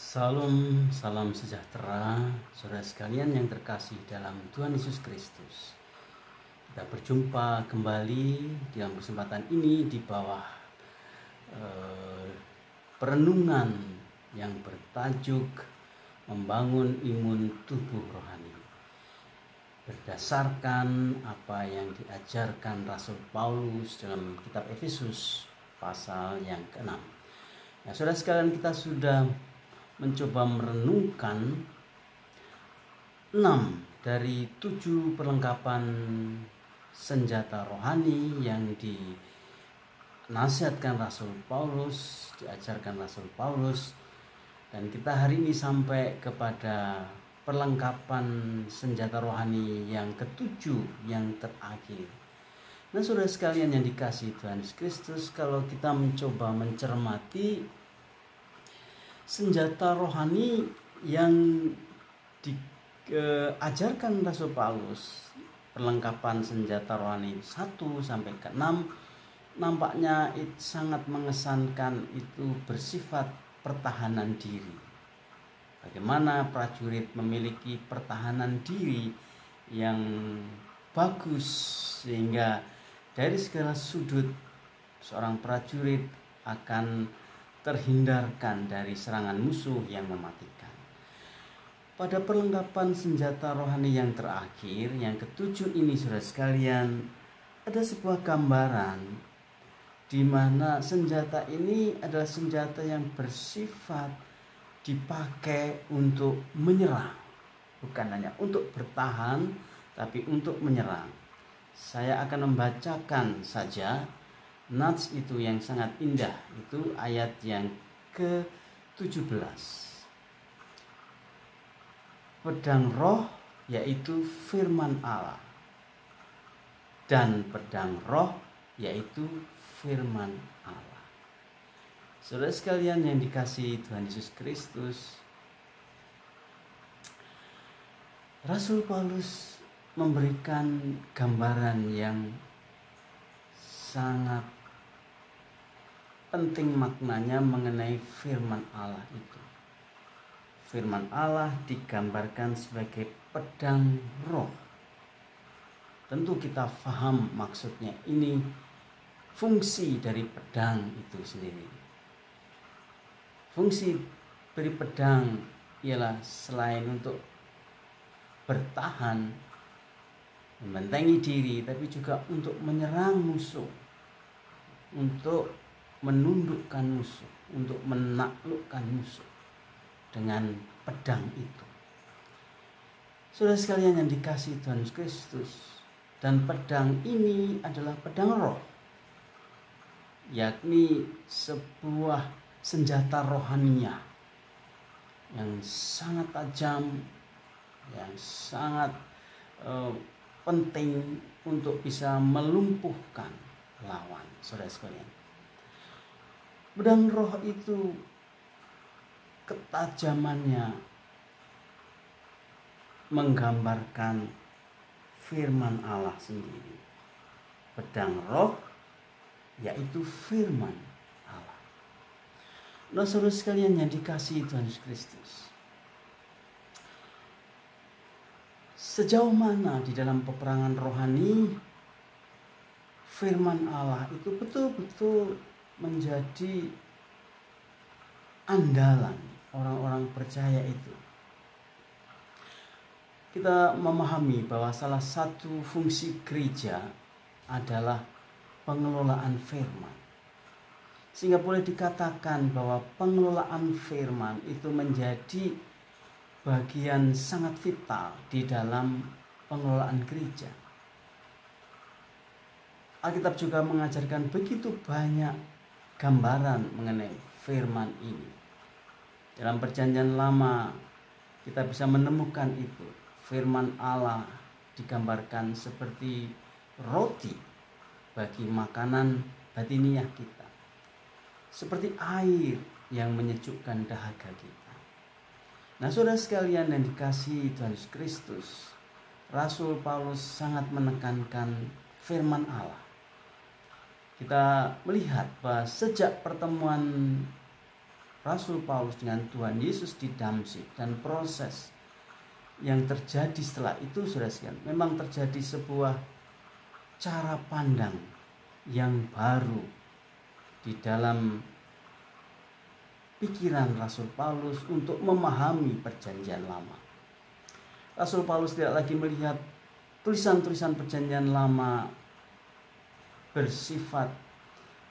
Salam, salam sejahtera, saudara sekalian yang terkasih dalam Tuhan Yesus Kristus. Kita berjumpa kembali dalam kesempatan ini di bawah perenungan yang bertajuk membangun imun tubuh rohani. Berdasarkan apa yang diajarkan Rasul Paulus dalam kitab Efesus pasal yang ke-6. Nah, saudara sekalian, kita sudah mencoba merenungkan 6 dari 7 perlengkapan senjata rohani yang dinasihatkan Rasul Paulus, diajarkan Rasul Paulus, dan kita hari ini sampai kepada perlengkapan senjata rohani yang ke-7 yang terakhir. Nah, saudara sekalian yang dikasihi Tuhan Yesus Kristus, kalau kita mencoba mencermati senjata rohani yang diajarkan Rasul Paulus, perlengkapan senjata rohani 1 sampai ke 6, nampaknya itu sangat mengesankan, itu bersifat pertahanan diri. Bagaimana prajurit memiliki pertahanan diri yang bagus, sehingga dari segala sudut seorang prajurit akan terhindarkan dari serangan musuh yang mematikan. Pada perlengkapan senjata rohani yang terakhir, yang ke-7 ini, saudara sekalian, ada sebuah gambaran di mana senjata ini adalah senjata yang bersifat dipakai untuk menyerang, bukan hanya untuk bertahan, tapi untuk menyerang. Saya akan membacakan saja nats itu yang sangat indah, itu ayat yang ke-17. Pedang roh yaitu firman Allah, dan pedang roh yaitu firman Allah. Saudara sekalian yang dikasihi Tuhan Yesus Kristus, Rasul Paulus memberikan gambaran yang sangat penting maknanya mengenai firman Allah itu. Firman Allah digambarkan sebagai pedang roh. Tentu kita paham maksudnya, ini fungsi dari pedang itu sendiri. Fungsi dari pedang ialah selain untuk bertahan, membentengi diri, tapi juga untuk menyerang musuh, untuk menundukkan musuh, untuk menaklukkan musuh dengan pedang itu. Saudara sekalian yang dikasihi Tuhan Yesus Kristus, dan pedang ini adalah pedang roh, yakni sebuah senjata rohaniah yang sangat tajam, yang sangat penting untuk bisa melumpuhkan lawan. Saudara sekalian, pedang roh itu ketajamannya menggambarkan firman Allah sendiri. Pedang roh yaitu firman Allah. Nah, saudara sekalian yang dikasihi Tuhan Yesus Kristus, sejauh mana di dalam peperangan rohani firman Allah itu betul-betul menjadi andalan orang-orang percaya itu. Kita memahami bahwa salah satu fungsi gereja adalah pengelolaan firman, sehingga boleh dikatakan bahwa pengelolaan firman itu menjadi bagian sangat vital di dalam pengelolaan gereja. Alkitab juga mengajarkan begitu banyak gambaran mengenai firman ini. Dalam Perjanjian Lama kita bisa menemukan itu. Firman Allah digambarkan seperti roti bagi makanan batiniah kita, seperti air yang menyejukkan dahaga kita. Nah, saudara sekalian yang dikasihi Tuhan Yesus Kristus, Rasul Paulus sangat menekankan firman Allah. Kita melihat bahwa sejak pertemuan Rasul Paulus dengan Tuhan Yesus di Damsyik dan proses yang terjadi setelah itu, saudara sekalian, memang terjadi sebuah cara pandang yang baru di dalam pikiran Rasul Paulus untuk memahami perjanjian lama. Rasul Paulus tidak lagi melihat tulisan-tulisan perjanjian lama bersifat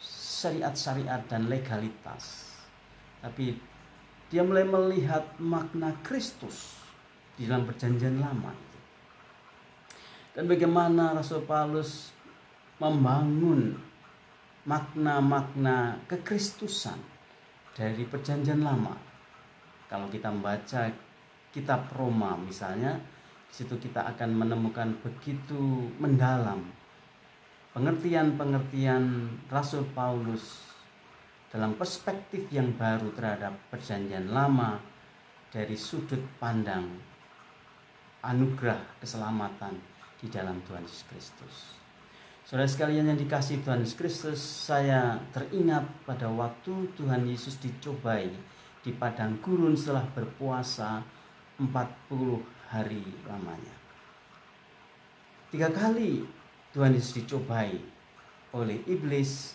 syariat-syariat dan legalitas, tapi dia mulai melihat makna Kristus di dalam perjanjian lama itu. Dan bagaimana Rasul Paulus membangun makna-makna kekristusan dari perjanjian lama. Kalau kita membaca kitab Roma misalnya, di situ kita akan menemukan begitu mendalam pengertian-pengertian Rasul Paulus dalam perspektif yang baru terhadap perjanjian lama dari sudut pandang anugerah keselamatan di dalam Tuhan Yesus Kristus. Saudara sekalian yang dikasihi Tuhan Yesus Kristus, saya teringat pada waktu Tuhan Yesus dicobai di padang gurun setelah berpuasa 40 hari lamanya. 3 kali Tuhan Yesus dicobai oleh iblis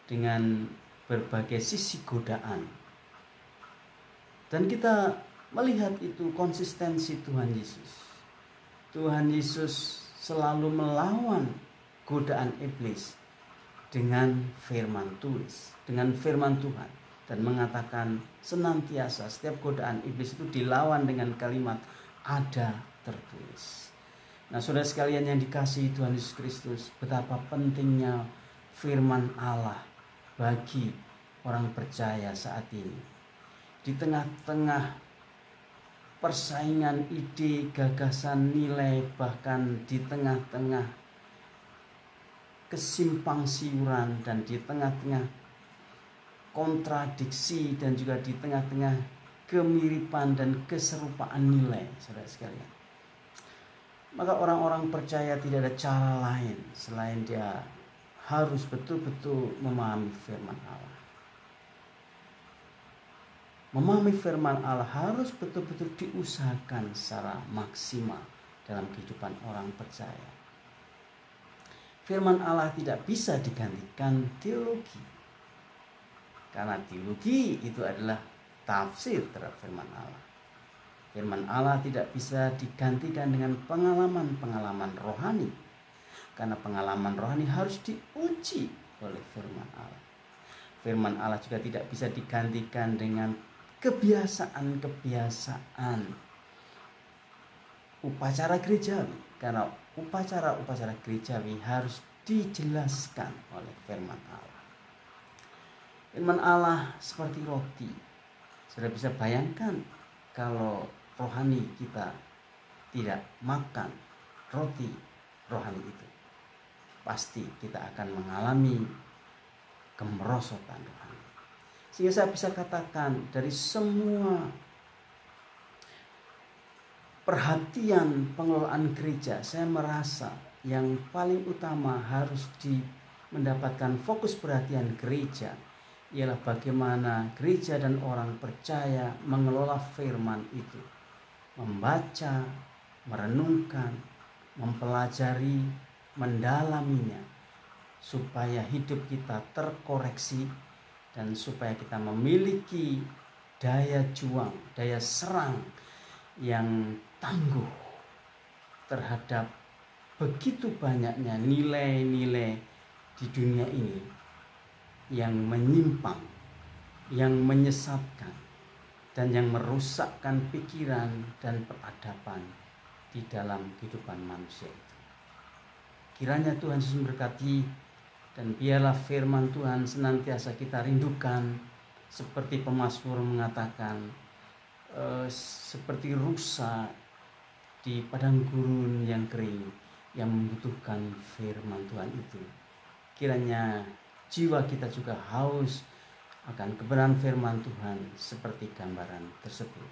dengan berbagai sisi godaan. Dan kita melihat itu konsistensi Tuhan Yesus. Tuhan Yesus selalu melawan godaan iblis dengan firman tulis, dengan firman Tuhan, dan mengatakan senantiasa setiap godaan iblis itu dilawan dengan kalimat ada tertulis. Nah, saudara sekalian yang dikasihi Tuhan Yesus Kristus, betapa pentingnya firman Allah bagi orang percaya saat ini. Di tengah-tengah persaingan ide, gagasan, nilai, bahkan di tengah-tengah kesimpang siuran dan di tengah-tengah kontradiksi dan juga di tengah-tengah kemiripan dan keserupaan nilai, saudara sekalian, maka orang-orang percaya tidak ada cara lain selain dia harus betul-betul memahami firman Allah. Memahami firman Allah harus betul-betul diusahakan secara maksimal dalam kehidupan orang percaya. Firman Allah tidak bisa digantikan teologi, karena teologi itu adalah tafsir terhadap firman Allah. Firman Allah tidak bisa digantikan dengan pengalaman-pengalaman rohani, karena pengalaman rohani harus diuji oleh firman Allah. Firman Allah juga tidak bisa digantikan dengan kebiasaan-kebiasaan upacara gerejawi, karena upacara-upacara gerejawi harus dijelaskan oleh firman Allah. Firman Allah seperti roti. Sudah bisa bayangkan kalau rohani kita tidak makan roti rohani itu, pasti kita akan mengalami kemerosotan rohani. Sehingga saya bisa katakan dari semua perhatian pengelolaan gereja, saya merasa yang paling utama harus mendapatkan fokus perhatian gereja ialah bagaimana gereja dan orang percaya mengelola firman itu, membaca, merenungkan, mempelajari, mendalaminya, supaya hidup kita terkoreksi dan supaya kita memiliki daya juang, daya serang yang tangguh terhadap begitu banyaknya nilai-nilai di dunia ini yang menyimpang, yang menyesatkan, dan yang merusakkan pikiran dan peradaban di dalam kehidupan manusia itu. Kiranya Tuhan Yesus memberkati, dan biarlah firman Tuhan senantiasa kita rindukan, seperti pemazmur mengatakan, seperti rusa di padang gurun yang kering yang membutuhkan firman Tuhan itu. Kiranya jiwa kita juga haus akan kebenaran firman Tuhan seperti gambaran tersebut.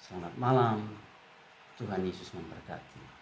Selamat malam, Tuhan Yesus memberkati.